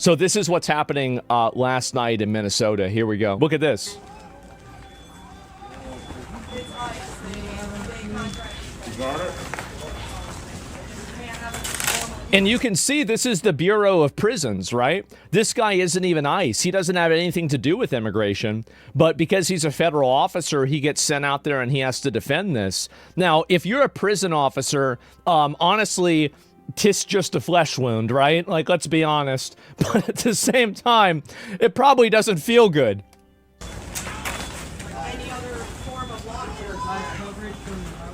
So this is what's happening last night in Minnesota. Here we go. Look at this. Got it? And you can see this is the Bureau of Prisons, right? This guy isn't even ICE. He doesn't have anything to do with immigration. But because he's a federal officer, he gets sent out there and he has to defend this. Now, if you're a prison officer, honestly, 'tis just a flesh wound, right? Like, let's be honest. But at the same time, it probably doesn't feel good.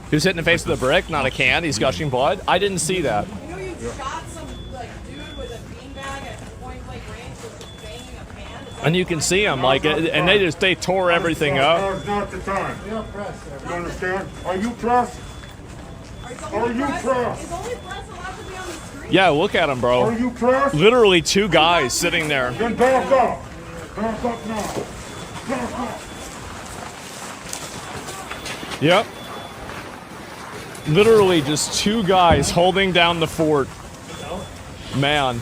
Who's hitting the face with a brick? Not a can. He's gushing blood. I didn't see that. Shot some dude with a beanbag at point blank range with banging a pan. And you can see him, like, and they tore everything up. Now's not the time. You understand? Are you pressed? Are you pressed? Is only press allowed to be on the street? Yeah, look at him, Are bro. you pressed? Literally 2 guys sitting there. Then back up. Back up now. Back up. Yep. Literally just 2 guys holding down the fort. Man.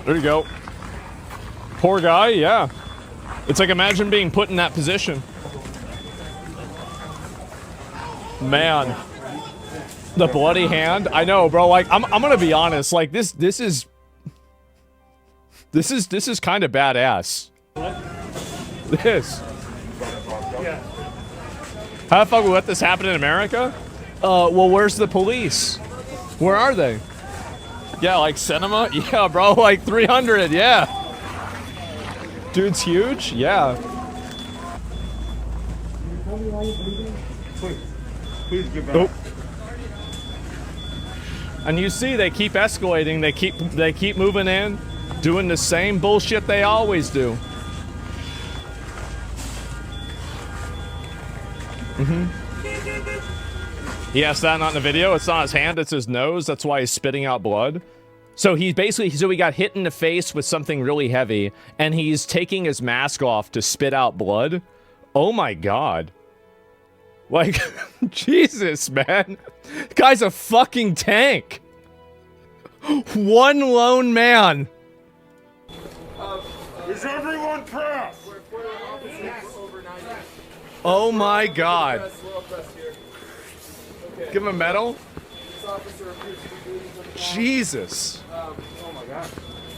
There you go. Poor guy, yeah. It's like, imagine being put in that position. Man. The bloody hand. I know, bro. Like, I'm gonna be honest. Like, this is kind of badass. This. How the fuck we let this happen in America? Well, where's the police? Where are they? Yeah, like cinema? Yeah, bro, like 300, yeah. Dude's huge? Yeah. Please give back. Oh. And you see, they keep escalating. They keep moving in, doing the same bullshit they always do. Yes, that not in the video. It's not his hand, it's his nose. That's why he's spitting out blood. So he got hit in the face with something really heavy, and he's taking his mask off to spit out blood. Oh my god. Like, Jesus, man. Guy's a fucking tank. One lone man. Is everyone pressed? Oh my god. Give him a medal. Jesus. Oh my god.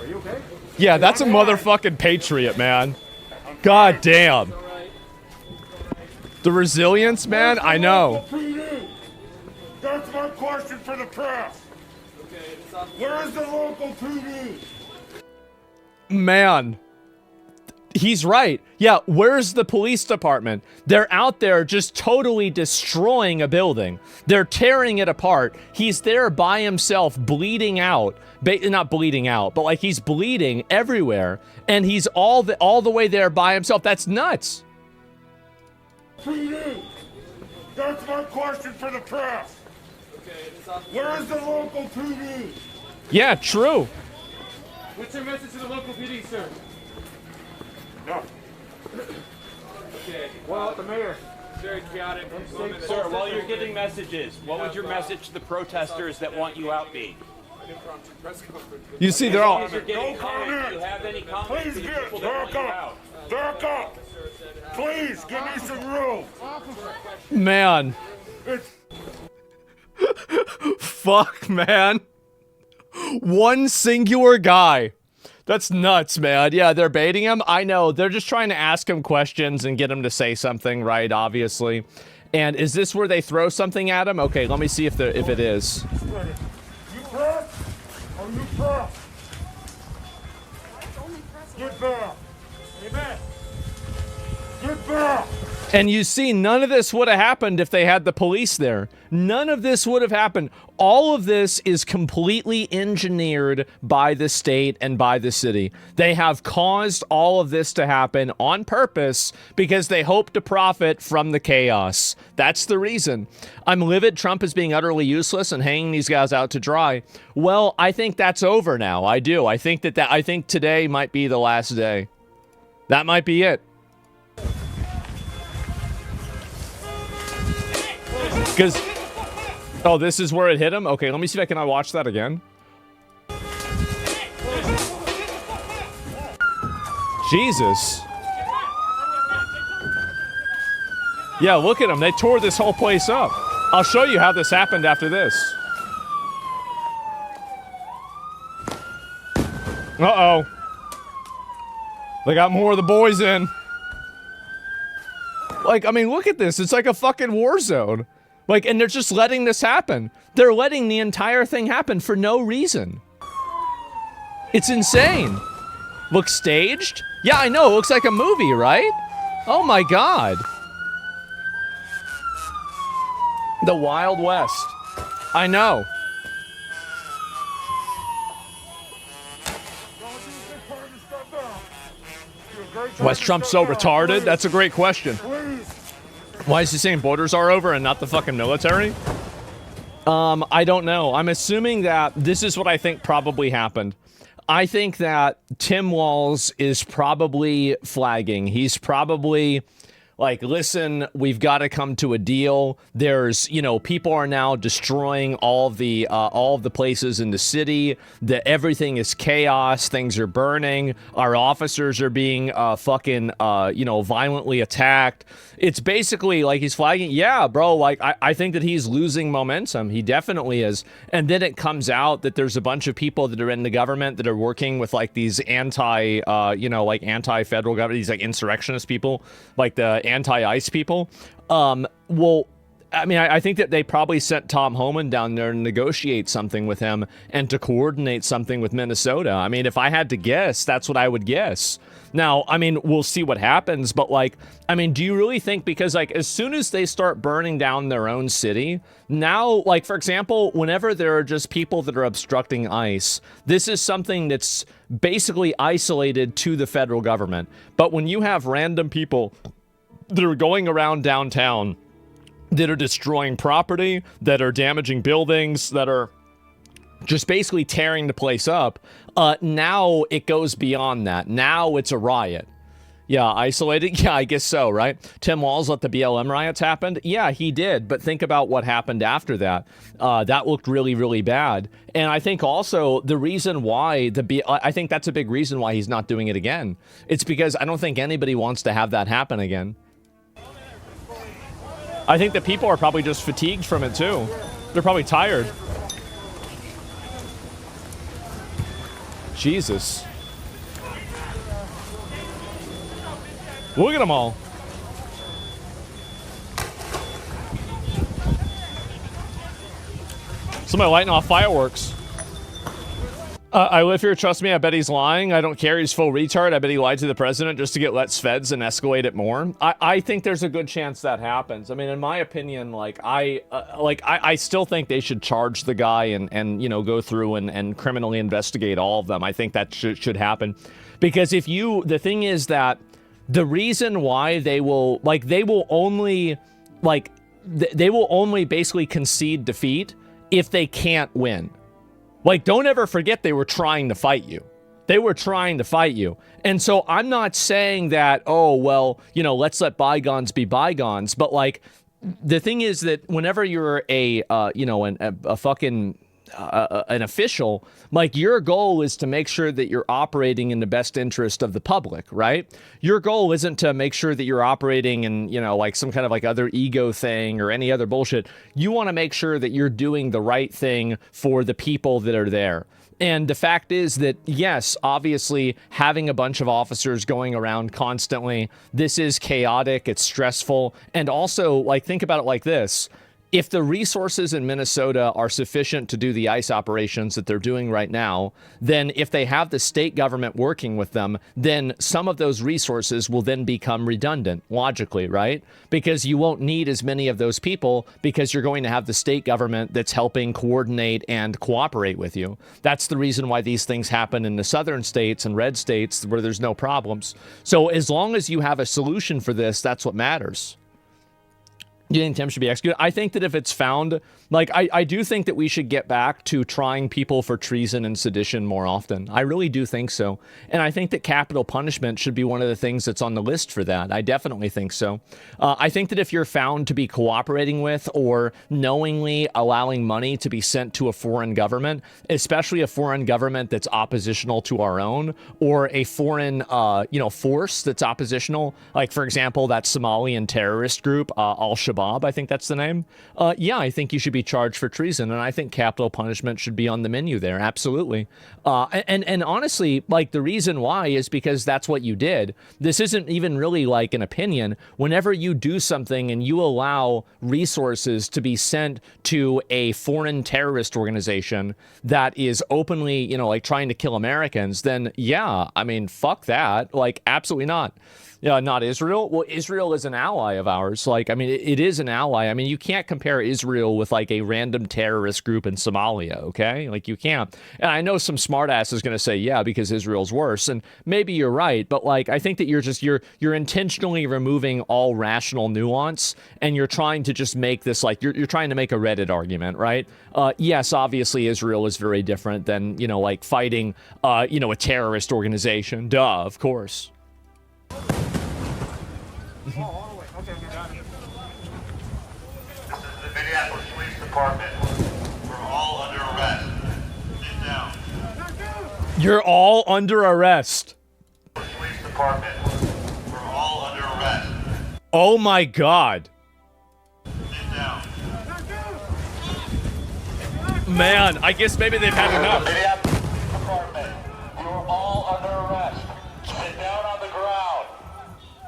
Are you okay? Yeah, that's a motherfucking patriot, man. God damn. The resilience, man, I know. That's my question for the press. Where is the local PD? Man. He's right. Yeah, where's the police department? They're out there just totally destroying a building. They're tearing it apart. He's there by himself, bleeding out. Not bleeding out, but like he's bleeding everywhere. And he's all the way there by himself. That's nuts. PD. That's my question for the press. Where is the local PD? Yeah, true. What's your message to the local PD, sir? No. Okay. Well, the mayor. Very chaotic. Sir, while you're giving messages, what would your message to the protesters that want you out be? You see, they're all... You're getting comments. Do you have any comments Please for the get people that want back you up. out? Back up. Please give me some room. Man. It's Fuck, man. One singular guy. That's nuts, man. Yeah, they're baiting him. I know. They're just trying to ask him questions and get him to say something, right? Obviously. And is this where they throw something at him? Okay, let me see if it is. You pressed? Are you pressed? Get back. Amen. Get back. And you see, none of this would have happened if they had the police there. None of this would have happened. All of this is completely engineered by the state and by the city. They have caused all of this to happen on purpose because they hope to profit from the chaos. That's the reason. I'm livid Trump is being utterly useless and hanging these guys out to dry. Well, I think that's over now. I do. I think I think today might be the last day. That might be it. Because, oh, this is where it hit him? Okay, let me see if I can watch that again. Jesus. Yeah, look at them. They tore this whole place up. I'll show you how this happened after this. Uh-oh. They got more of the boys in. Like, I mean, look at this. It's like a fucking war zone. Like, and they're just letting this happen. They're letting the entire thing happen for no reason. It's insane. Looks staged? Yeah, I know. It looks like a movie, right? Oh my God. The Wild West. I know. Why is Trump so retarded? That's a great question. Why is he saying borders are over and not the fucking military? I don't know. I'm assuming that this is what I think probably happened. I think that Tim Walz is probably flagging. He's probably like, listen, we've got to come to a deal. There's, you know, people are now destroying all of the places in the city. Everything is chaos. Things are burning. Our officers are being violently attacked. It's basically like he's flagging. Yeah, bro, like I think that he's losing momentum. He definitely is. And then it comes out that there's a bunch of people that are in the government that are working with like these anti-federal government, these like insurrectionist people, like the anti-ICE people. Well, I mean, I think that they probably sent Tom Homan down there to negotiate something with him and to coordinate something with Minnesota. I mean, if I had to guess, that's what I would guess. Now, I mean, we'll see what happens, but like, I mean, do you really think, because like, as soon as they start burning down their own city, now, like, for example, whenever there are just people that are obstructing ICE, this is something that's basically isolated to the federal government. But when you have random people that are going around downtown, that are destroying property, that are damaging buildings, that are just basically tearing the place up, now it goes beyond that. Now it's a riot. Yeah, isolated? Yeah, I guess so, right? Tim Walz let the BLM riots happen? Yeah, he did, but think about what happened after that. That looked really, really bad. And I think also the reason why I think that's a big reason why he's not doing it again. It's because I don't think anybody wants to have that happen again. I think that people are probably just fatigued from it too. They're probably tired. Jesus. Look at them all. Somebody lighting off fireworks. I live here, trust me, I bet he's lying. I don't care, he's full retard. I bet he lied to the president just to get less feds and escalate it more. I think there's a good chance that happens. I mean, in my opinion, like, I still think they should charge the guy and you know, go through and criminally investigate all of them. I think that should happen. Because the thing is that the reason why they will only basically concede defeat if they can't win. Like, don't ever forget they were trying to fight you. They were trying to fight you. And so I'm not saying that, oh, well, you know, let's let bygones be bygones. But, like, the thing is that whenever you're an official, like, your goal is to make sure that you're operating in the best interest of the public, right? Your goal isn't to make sure that you're operating in, you know, like some kind of like other ego thing or any other bullshit. You want to make sure that you're doing the right thing for the people that are there. And the fact is that, yes, obviously having a bunch of officers going around constantly, this is chaotic, it's stressful. And also, like, think about it like this. If the resources in Minnesota are sufficient to do the ICE operations that they're doing right now, then if they have the state government working with them, then some of those resources will then become redundant, logically, right? Because you won't need as many of those people because you're going to have the state government that's helping coordinate and cooperate with you. That's the reason why these things happen in the southern states and red states where there's no problems. So as long as you have a solution for this, that's what matters. Do you think Tim should be executed? I think that if it's found Like, I do think that we should get back to trying people for treason and sedition more often. I really do think so. And I think that capital punishment should be one of the things that's on the list for that. I definitely think so. I think that if you're found to be cooperating with or knowingly allowing money to be sent to a foreign government, especially a foreign government that's oppositional to our own, or a foreign, force that's oppositional, like, for example, that Somalian terrorist group, Al-Shabaab, I think that's the name. Yeah, I think you should be charged for treason, and I think capital punishment should be on the menu there, absolutely. And honestly, like, the reason why is because that's what you did. This isn't even really like an opinion. Whenever you do something and you allow resources to be sent to a foreign terrorist organization that is openly, like, trying to kill Americans, then yeah, I mean, fuck that. Like, absolutely not. Yeah, not Israel. Well, Israel is an ally of ours. Like, I mean, it is an ally. I mean, you can't compare Israel with like a random terrorist group in Somalia, okay? Like, you can't. And I know some smartass is going to say, yeah, because Israel's worse. And maybe you're right. But like, I think that you're intentionally removing all rational nuance, and you're trying to just make this like, you're trying to make a Reddit argument, right? Yes, obviously Israel is very different than, like fighting, a terrorist organization. Duh, of course. This is the Minneapolis Police Department. We're all under arrest. Sit down. You're all under arrest. Police Department. We're all under arrest. Oh my God. Sit down. Man, I guess maybe they've had enough. Minneapolis Police Department. You're all under arrest. Sit down on the ground.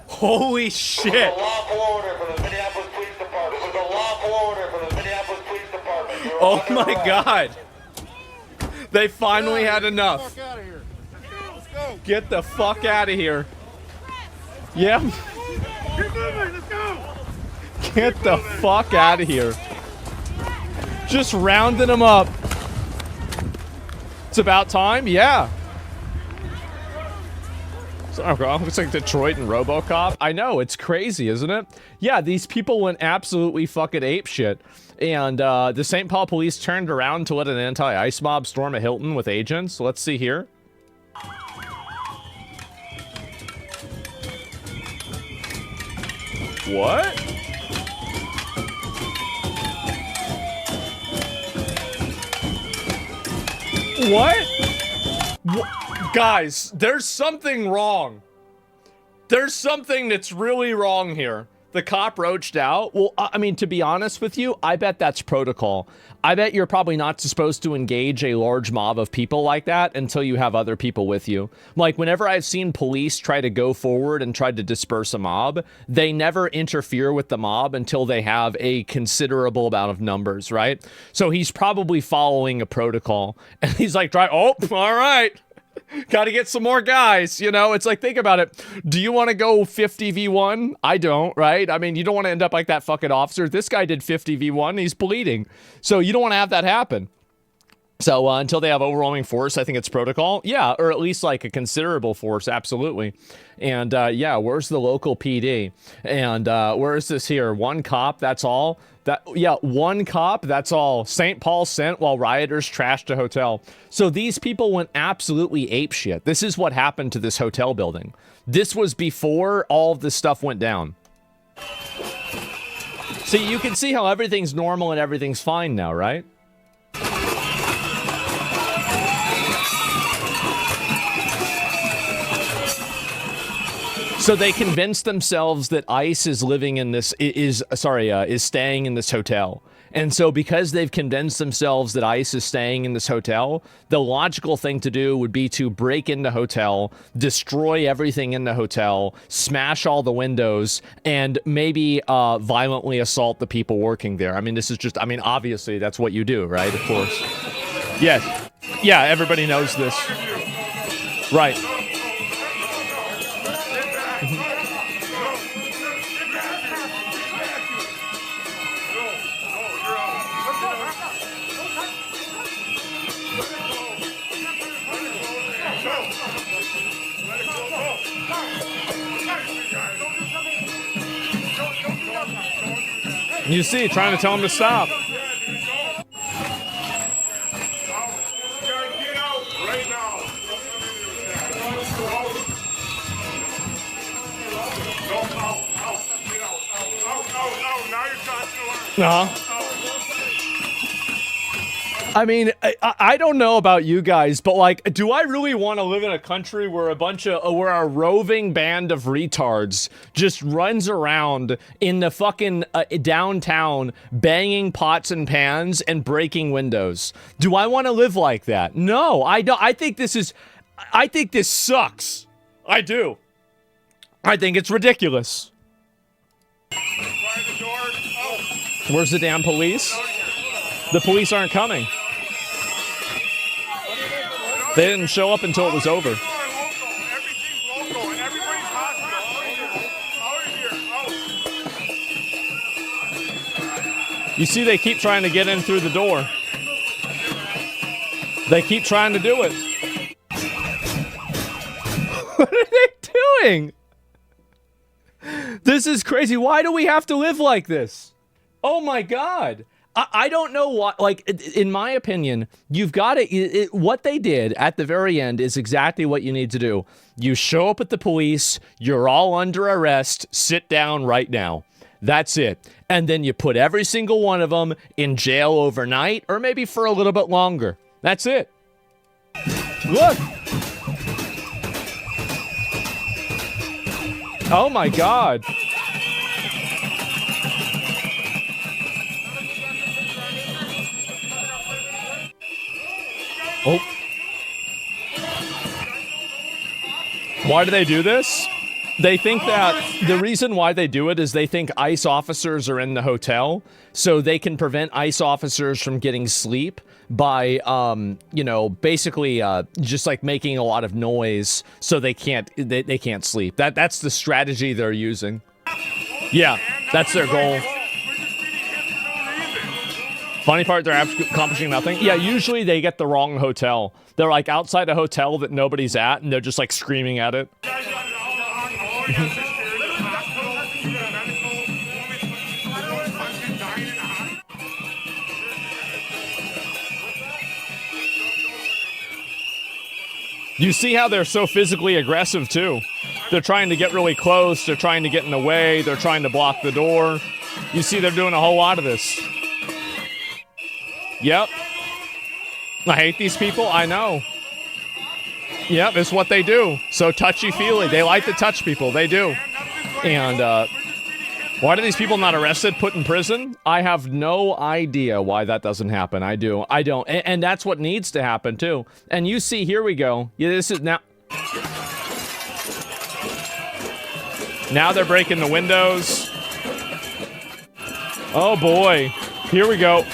Holy shit. There's a lawful order for the Minneapolis Police Department. There's a lawful order for the Minneapolis Police Department. You're Oh under my arrest. God. They finally had enough. Get the fuck out of here. Let's go. Get the fuck out of here. Yeah. Keep moving. Let's go. Get the fuck out of here. Just rounding them up. It's about time? Yeah. Oh, looks like Detroit and RoboCop. I know, it's crazy, isn't it? Yeah, these people went absolutely fucking apeshit. And the St. Paul police turned around to let an anti-ice mob storm a Hilton with agents. Let's see here. What? What? Guys, there's something wrong. There's something that's really wrong here. The cop roached out. Well, I mean, to be honest with you, I bet that's protocol. I bet you're probably not supposed to engage a large mob of people like that until you have other people with you. Like, whenever I've seen police try to go forward and try to disperse a mob, they never interfere with the mob until they have a considerable amount of numbers, right? So he's probably following a protocol. And he's like, all right. Got to get some more guys, It's like, think about it. Do you want to go 50v1? I don't, right? I mean, you don't want to end up like that fucking officer. This guy did 50v1. He's bleeding. So you don't want to have that happen. So until they have overwhelming force, I think it's protocol. Yeah, or at least like a considerable force, absolutely. And yeah, where's the local PD? And where is this here? One cop, that's all? One cop, that's all. St. Paul sent while rioters trashed a hotel. So these people went absolutely apeshit. This is what happened to this hotel building. This was before all of this stuff went down. So you can see how everything's normal and everything's fine now, right? So they convinced themselves that ICE is living in this, is staying in this hotel. And so because they've convinced themselves that ICE is staying in this hotel, the logical thing to do would be to break into the hotel, destroy everything in the hotel, smash all the windows, and maybe violently assault the people working there. I mean, this is just, obviously that's what you do, right? Of course. Yes. Yeah, everybody knows this. Right. You see, trying to tell him to stop. I mean, I don't know about you guys, but like, do I really want to live in a country where where a roving band of retards just runs around in the fucking downtown banging pots and pans and breaking windows? Do I want to live like that? No, I don't. I think this sucks. I do. I think it's ridiculous. Where's the damn police? The police aren't coming. They didn't show up until it was over. Everything's local and everybody's hospital. You see, they keep trying to get in through the door. They keep trying to do it. What are they doing? This is crazy. Why do we have to live like this? Oh my God. I don't know what, like, in my opinion, you've got to, what they did at the very end is exactly what you need to do. You show up at the police, you're all under arrest, sit down right now. That's it. And then you put every single one of them in jail overnight, or maybe for a little bit longer. That's it. Look. Oh my God. Oh. Why do they do this? They think that the reason why they do it is they think ICE officers are in the hotel, so they can prevent ICE officers from getting sleep by, you know, basically just like making a lot of noise so they can't sleep. That's the strategy they're using. Yeah, that's their goal. Funny part, they're accomplishing nothing. Yeah, usually they get the wrong hotel. They're like outside a hotel that nobody's at, and they're just like screaming at it. You see how they're so physically aggressive, too. They're trying to get really close. They're trying to get in the way. They're trying to block the door. You see they're doing a whole lot of this. Yep. I hate these people. I know. Yep, it's what they do. So touchy-feely. They like to touch people. They do. And why are these people not arrested, put in prison? I have no idea why that doesn't happen. I do. I don't. And that's what needs to happen, too. And you see, here we go. Yeah, this is now. Now they're breaking the windows. Oh, boy. Here we go.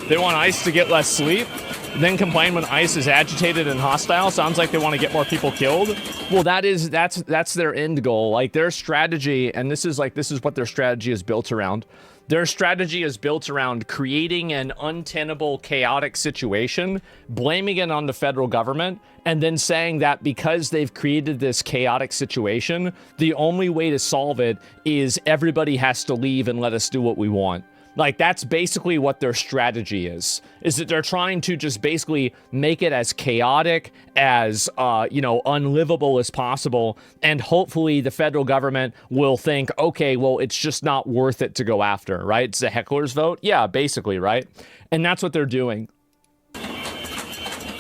They want ICE to get less sleep, then complain when ICE is agitated and hostile. Sounds like they want to get more people killed. Well, that's their end goal. Like their strategy, and this is what their strategy is built around. Their strategy is built around creating an untenable, chaotic situation, blaming it on the federal government, and then saying that because they've created this chaotic situation, the only way to solve it is everybody has to leave and let us do what we want. Like, that's basically what their strategy is that they're trying to just basically make it as chaotic, as, you know, unlivable as possible. And hopefully the federal government will think, okay, well, it's just not worth it to go after, right? It's the heckler's vote. Yeah, basically, right? And that's what they're doing.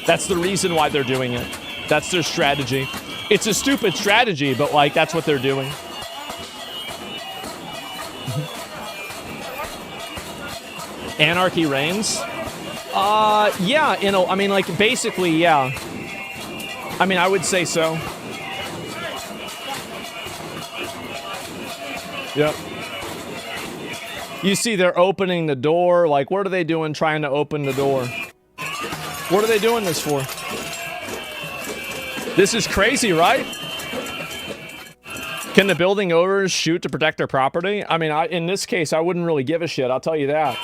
That's the reason why they're doing it. That's their strategy. It's a stupid strategy, but, like, that's what they're doing. Anarchy reigns? Yeah, you know, I mean, like, basically, yeah. I mean, I would say so. Yep. You see, they're opening the door. Like, what are they doing trying to open the door? What are they doing this for? This is crazy, right? Can the building owners shoot to protect their property? I mean, in this case, I wouldn't really give a shit. I'll tell you that.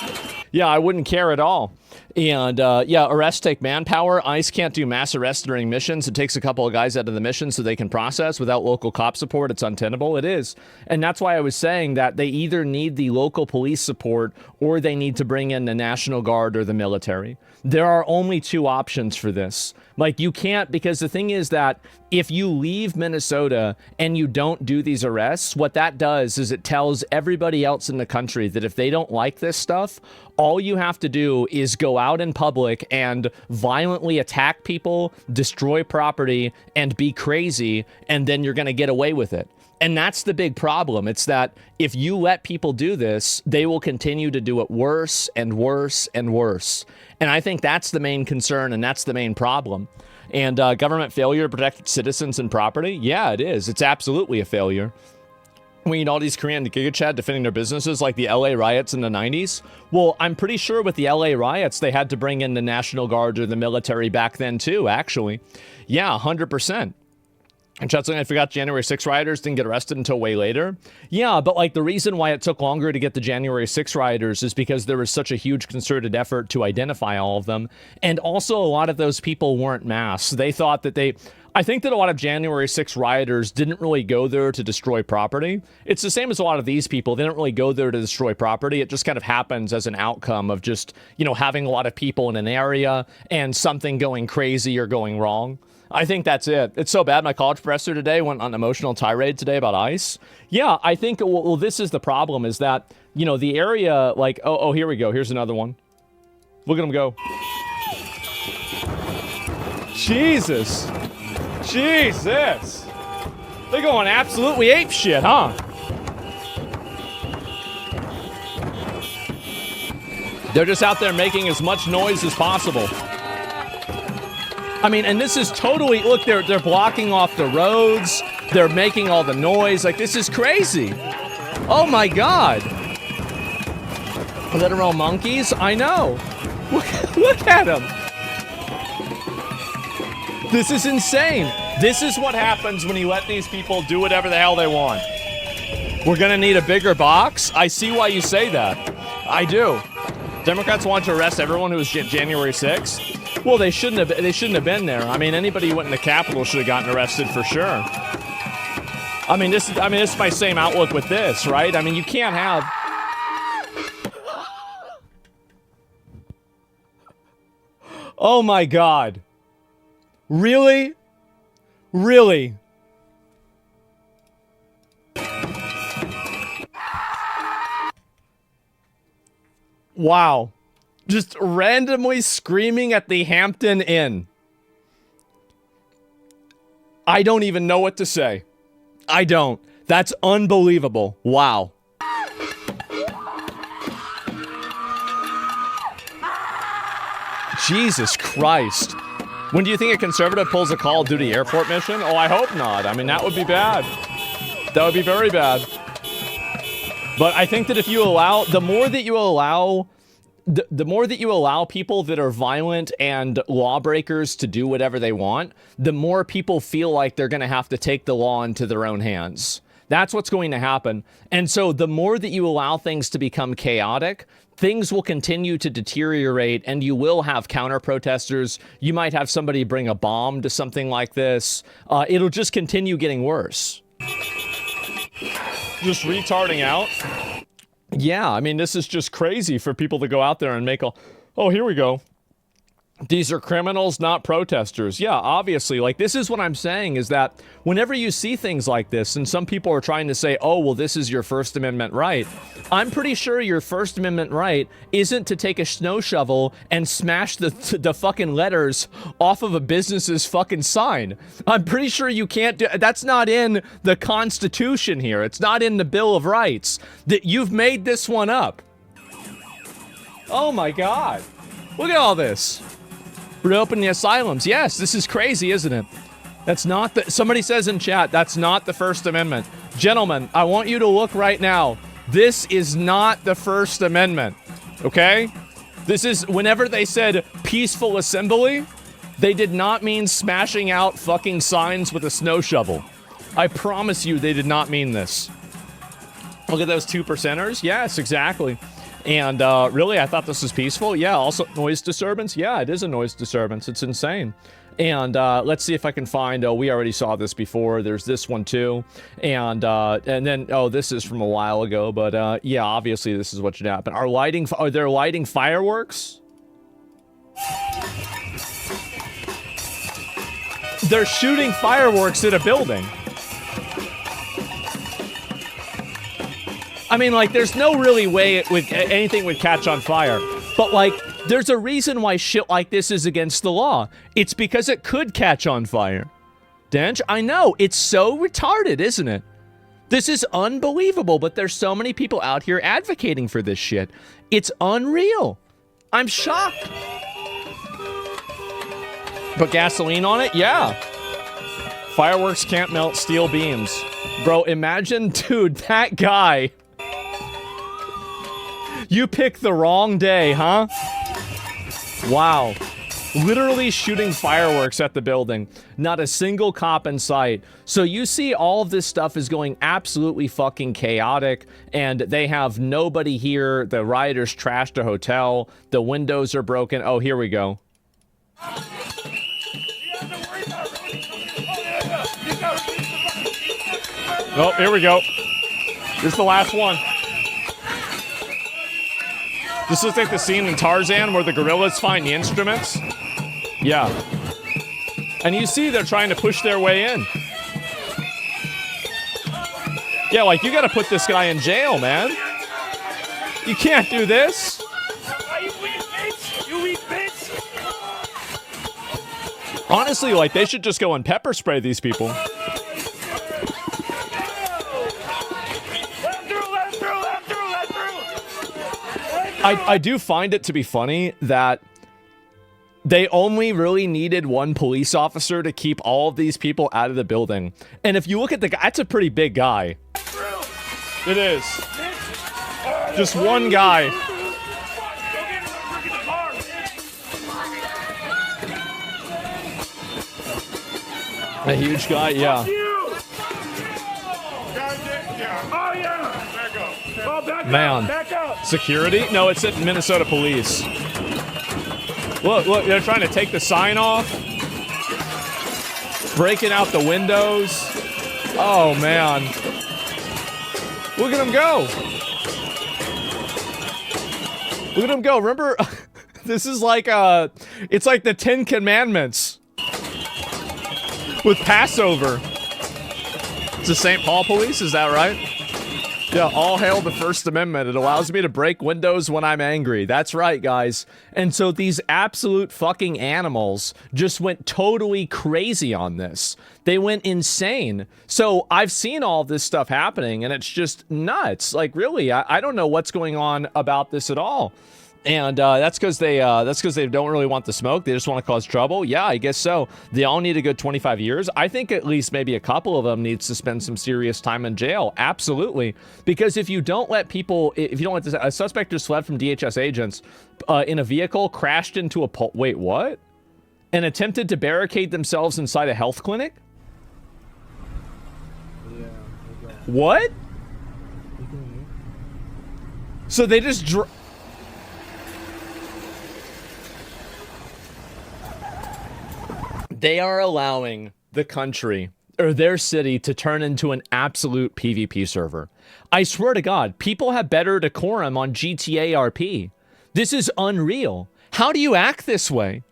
Yeah, I wouldn't care at all. And yeah, arrests take manpower. ICE can't do mass arrests during missions. It takes a couple of guys out of the mission so they can process. Without local cop support, it's untenable. It is. And that's why I was saying that they either need the local police support or they need to bring in the National Guard or the military. There are only two options for this. Like, you can't, because the thing is that if you leave Minnesota and you don't do these arrests, what that does is it tells everybody else in the country that if they don't like this stuff, all you have to do is go out in public and violently attack people, destroy property, and be crazy, and then you're going to get away with it. And that's the big problem. It's that if you let people do this, they will continue to do it worse and worse and worse. And I think that's the main concern, and that's the main problem. And government failure to protect citizens and property? Yeah, it is. It's absolutely a failure. We need all these Korean Giga Chad defending their businesses like the LA riots in the 90s. Well, I'm pretty sure with the LA riots, they had to bring in the National Guard or the military back then too, actually. Yeah, 100%. And Chat's saying, I forgot January 6 rioters didn't get arrested until way later. Yeah, but like the reason why it took longer to get the January 6 rioters is because there was such a huge concerted effort to identify all of them. And also a lot of those people weren't mass. They thought that I think that a lot of January 6 rioters didn't really go there to destroy property. It's the same as a lot of these people. They didn't really go there to destroy property. It just kind of happens as an outcome of just, you know, having a lot of people in an area and something going crazy or going wrong. I think that's it. It's so bad. My college professor today went on an emotional tirade today about ICE. Yeah, I think, well, this is the problem is that, you know, the area, like, oh, here we go. Here's another one. Look at him go. Jesus. Jesus. They're going absolutely ape shit, huh? They're just out there making as much noise as possible. I mean, and this is totally, look, they're blocking off the roads. They're making all the noise. Like, this is crazy. Oh my God. Literal monkeys? I know. Look at them. This is insane. This is what happens when you let these people do whatever the hell they want. We're gonna need a bigger box? I see why you say that. I do. Democrats want to arrest everyone who was January 6th. Well, they shouldn't have been there. I mean, anybody who went in the Capitol should have gotten arrested for sure. I mean, this is my same outlook with this, right? I mean, you can't have. Oh my God. Really? Really? Wow. Just randomly screaming at the Hampton Inn. I don't even know what to say. I don't. That's unbelievable. Wow. Jesus Christ. When do you think a conservative pulls a Call of Duty airport mission? Oh, I hope not. I mean, that would be bad. That would be very bad. But I think that if you allow, the more that you allow people that are violent and lawbreakers to do whatever they want, the more people feel like they're going to have to take the law into their own hands. That's what's going to happen. And so the more that you allow things to become chaotic, things will continue to deteriorate, and you will have counter-protesters. You might have somebody bring a bomb to something like this. It'll just continue getting worse. Just retarding out. Yeah, I mean, this is just crazy for people to go out there and make oh, here we go. These are criminals, not protesters. Yeah, obviously, like, this is what I'm saying is that whenever you see things like this, and some people are trying to say, oh, well, this is your First Amendment right. I'm pretty sure your First Amendment right isn't to take a snow shovel and smash the fucking letters off of a business's fucking sign. I'm pretty sure you can't do, that's not in the Constitution here. It's not in the Bill of Rights. That you've made this one up. Oh my God. Look at all this. Reopen the asylums. Yes, this is crazy, isn't it? That's not the... Somebody says in chat, that's not the First Amendment. Gentlemen, I want you to look right now. This is not the First Amendment. Okay? This is... Whenever they said peaceful assembly, they did not mean smashing out fucking signs with a snow shovel. I promise you they did not mean this. Look at those 2%ers. Yes, exactly. And really, I thought this was peaceful. Yeah, also noise disturbance. Yeah, it is a noise disturbance. It's insane. And let's see if I can find, oh, we already saw this before. There's this one too. And then, oh, this is from a while ago. But yeah, obviously this is what should happen. Are they lighting fireworks? They're shooting fireworks at a building. I mean, like, there's no really way anything would catch on fire. But, like, there's a reason why shit like this is against the law. It's because it could catch on fire. Dench, I know, it's so retarded, isn't it? This is unbelievable, but there's so many people out here advocating for this shit. It's unreal. I'm shocked. Put gasoline on it? Yeah. Fireworks can't melt steel beams. Bro, imagine, dude, that guy. You picked the wrong day, huh? Wow. Literally shooting fireworks at the building. Not a single cop in sight. So you see all of this stuff is going absolutely fucking chaotic, and they have nobody here. The rioters trashed a hotel. The windows are broken. Oh, here we go. Oh, here we go. This is the last one. This looks like the scene in Tarzan where the gorillas find the instruments. Yeah. And you see they're trying to push their way in. Yeah, like, you gotta put this guy in jail, man. You can't do this. Honestly, like, they should just go and pepper spray these people. I do find it to be funny that they only really needed one police officer to keep all of these people out of the building. And if you look at the guy, that's a pretty big guy. It is. Just one guy. A huge guy, yeah. Man. Security? No, it's at Minnesota Police. Look, they're trying to take the sign off. Breaking out the windows. Oh, man. Look at him go. Look at him go. Remember, this is like, it's like the 10 Commandments. With Passover. It's the St. Paul Police, is that right? Yeah, all hail the First Amendment. It allows me to break windows when I'm angry. That's right, guys. And so these absolute fucking animals just went totally crazy on this. They went insane. So I've seen all this stuff happening, and it's just nuts. Like, really, I don't know what's going on about this at all. And that's because they don't really want the smoke. They just want to cause trouble. Yeah, I guess so. They all need a good 25 years. I think at least maybe a couple of them needs to spend some serious time in jail. Absolutely. Because if you don't let people, if you don't let this, a suspect just fled from DHS agents in a vehicle, crashed into a pole. Wait, what? And attempted to barricade themselves inside a health clinic? Yeah. What? So they just they are allowing the country or their city to turn into an absolute PvP server. I swear to God, people have better decorum on GTA RP. This is unreal. How do you act this way?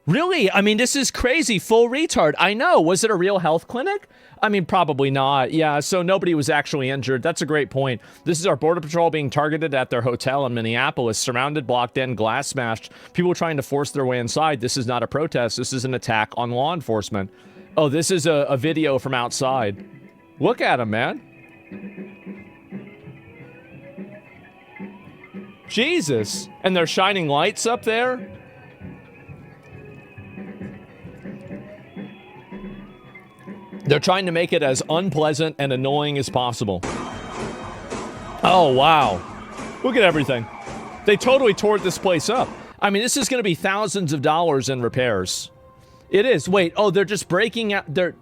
Really? I mean, this is crazy. Full retard. I know. Was it a real health clinic? I mean, probably not. Yeah, so nobody was actually injured. That's a great point. This is our Border Patrol being targeted at their hotel in Minneapolis, surrounded, blocked in, glass smashed, people trying to force their way inside. This is not a protest. This is an attack on law enforcement. Oh, this is a video from outside. Look at him, man. Jesus. And they're shining lights up there? They're trying to make it as unpleasant and annoying as possible. Oh, wow. Look at everything. They totally tore this place up. I mean, this is going to be thousands of dollars in repairs. It is. Wait, oh, they're just breaking out. They're...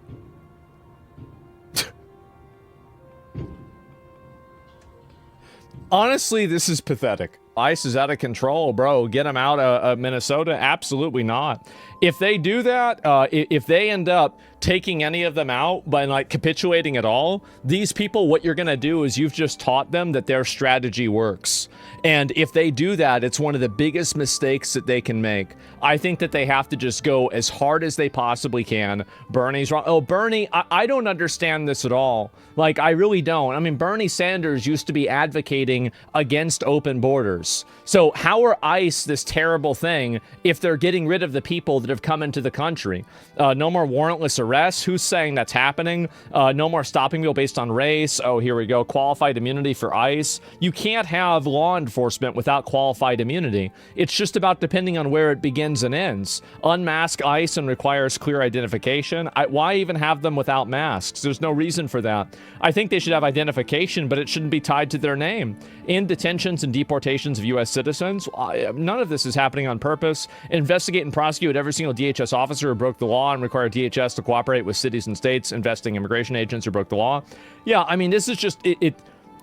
Honestly, this is pathetic. ICE is out of control, bro. Get them out of Minnesota? Absolutely not. If they do that, if they end up taking any of them out by like capitulating at all, these people, what you're gonna do is you've just taught them that their strategy works. And if they do that, it's one of the biggest mistakes that they can make. I think that they have to just go as hard as they possibly can. Bernie's wrong. Oh, Bernie, I don't understand this at all. Like, I really don't. I mean, Bernie Sanders used to be advocating against open borders. So how are ICE this terrible thing if they're getting rid of the people that have come into the country? No more warrantless arrests. Who's saying that's happening? No more stopping people based on race. Oh, here we go. Qualified immunity for ICE. You can't have law enforcement without qualified immunity. It's just about depending on where it begins and ends. Unmask ICE and requires clear identification. Why even have them without masks? There's no reason for that. I think they should have identification, but it shouldn't be tied to their name. In detentions and deportations of U.S. citizens, none of this is happening on purpose. Investigate and prosecute every single DHS officer who broke the law and require DHS to cooperate with cities and states investing immigration agents who broke the law. Yeah, I mean, this is just,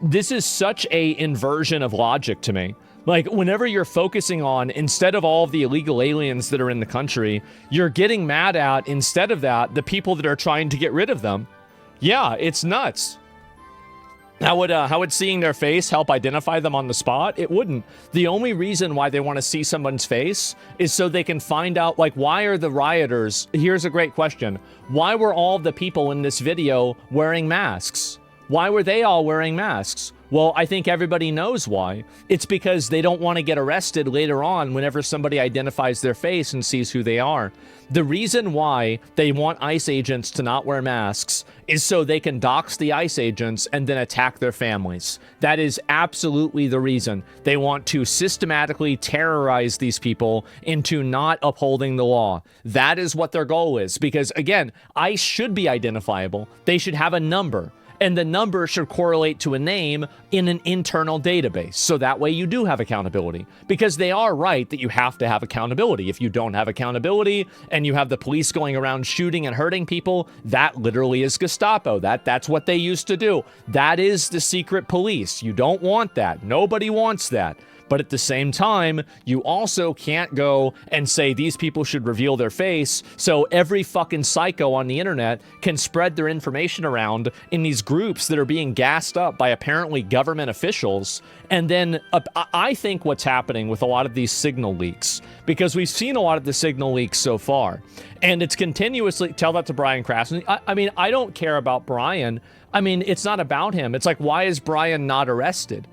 this is such a inversion of logic to me. Like, whenever you're focusing on, instead of all of the illegal aliens that are in the country, you're getting mad at, instead of that, the people that are trying to get rid of them. Yeah, it's nuts. How would seeing their face help identify them on the spot? It wouldn't. The only reason why they want to see someone's face is so they can find out, like, why are the rioters... Here's a great question. Why were all the people in this video wearing masks? Why were they all wearing masks? Well, I think everybody knows why. It's because they don't want to get arrested later on whenever somebody identifies their face and sees who they are. The reason why they want ICE agents to not wear masks is so they can dox the ICE agents and then attack their families. That is absolutely the reason. They want to systematically terrorize these people into not upholding the law. That is what their goal is. Because, again, ICE should be identifiable. They should have a number. And the number should correlate to a name in an internal database. So that way you do have accountability. Because they are right that you have to have accountability. If you don't have accountability and you have the police going around shooting and hurting people, that literally is Gestapo. That's what they used to do. That is the secret police. You don't want that. Nobody wants that. But at the same time, you also can't go and say these people should reveal their face so every fucking psycho on the internet can spread their information around in these groups that are being gassed up by apparently government officials. And then I think what's happening with a lot of these signal leaks, because we've seen a lot of the signal leaks so far, and it's continuously, tell that to Brian Krasny. I mean, I don't care about Brian. I mean, it's not about him. It's like, why is Brian not arrested?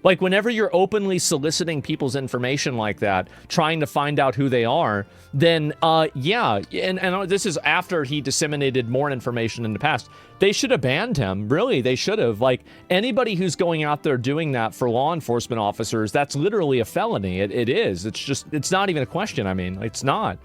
Like, whenever you're openly soliciting people's information like that, trying to find out who they are, then, yeah, and this is after he disseminated more information in the past. They should have banned him. Really, they should have. Like, anybody who's going out there doing that for law enforcement officers, that's literally a felony. It is. It's just, it's not even a question. I mean, it's not.